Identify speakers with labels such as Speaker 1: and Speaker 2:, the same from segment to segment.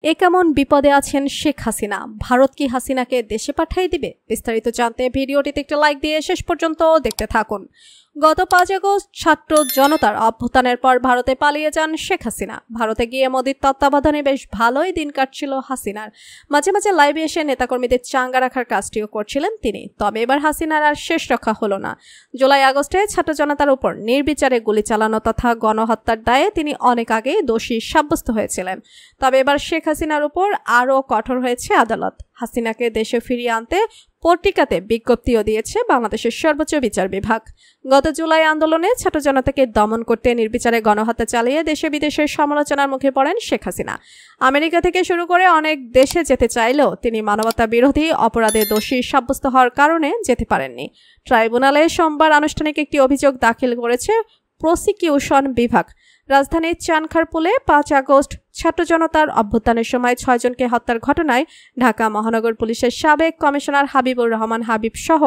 Speaker 1: এ কেমন বিপদে আছেন শেখ হাসিনা? ভারত কি হাসিনাকে দেশে পাঠিয়ে দিবে? বিস্তারিত জানতে ভিডিওটিতে একটা লাইক দিয়ে শেষ পর্যন্ত দেখতে থাকুন। গত 5 আগস্ট ছাত্র জনতার অভ্যুত্থানের পর ভারতে পালিয়ে যান শেখ হাসিনা। ভারতে গিয়ে মোদির তত্ত্বাবধানে বেশ ভালোই দিন কাটছিল হাসিনার। মাঝে মাঝে লাইভে এসে নেতাকর্মীদের চাঙ্গা রাখার কাজটিও করছিলেন তিনি। তবে এবার হাসিনার আর শেষ রক্ষা হলো না। জুলাই আগস্টে ছাত্র জনতার উপর নির্বিচারে গুলি চালানো তথা গণহত্যার দায়ে তিনি অনেক আগেই দোষী সাব্যস্ত হয়েছিলেন। তবে এবার শেখ হাসিনার উপর আরও কঠোর হয়েছে আদালত। হাসিনাকে দেশে ফিরিয়ে আনতে পত্রিকাতে বিজ্ঞপ্তিও দিয়েছে বাংলাদেশের সর্বোচ্চ বিচার বিভাগ। গত জুলাই আন্দোলনে ছাত্র জনতাকে দমন করতে নির্বিচারে গণহত্যা চালিয়ে দেশে বিদেশের সমালোচনার মুখে পড়েন শেখ হাসিনা। আমেরিকা থেকে শুরু করে অনেক দেশে যেতে চাইলেও তিনি মানবতা বিরোধী অপরাধে দোষী সাব্যস্ত হওয়ার কারণে যেতে পারেননি। ট্রাইব্যুনালে সোমবার আনুষ্ঠানিক একটি অভিযোগ দাখিল করেছে প্রসিকিউশন বিভাগ। রাজধানীর চানখারপুলে 5 আগস্ট ছাত্র জনতার অভ্যুত্থানের সময় 6 জনকে হত্যার ঘটনায় ঢাকা মহানগর পুলিশের সাবেক কমিশনার হাবিবুর রহমান হাবিব সহ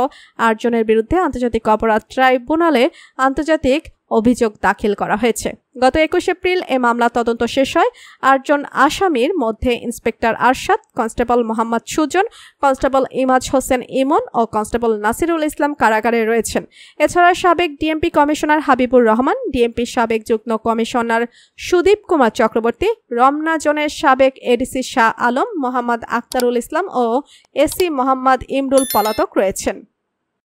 Speaker 1: 8 জনের বিরুদ্ধে আন্তর্জাতিক অপরাধ ট্রাইব্যুনালে আন্তর্জাতিক অভিযোগ দাখিল করা হয়েছে। গত 21 এপ্রিল এ মামলা তদন্ত শেষ হয়। 8 জন আসামির মধ্যে inspector Arshad, constable Mohammad Sujan, constable Imaj Hossain Emon ও কনস্টেবল নাসিরুল ইসলাম কারাগারে রয়েছেন। এছাড়া সাবেক DMP commissioner Habibur Rahman, DMP সাবেক যুগ্ম কমিশনার সুদীপ কুমার চক্রবর্তী, রমনা জোনের সাবেক এডিসি শাহ আলম, মোহাম্মদ আখতারুল ইসলাম ও এসি মোহাম্মদ ইমরুল পলাতক রয়েছেন।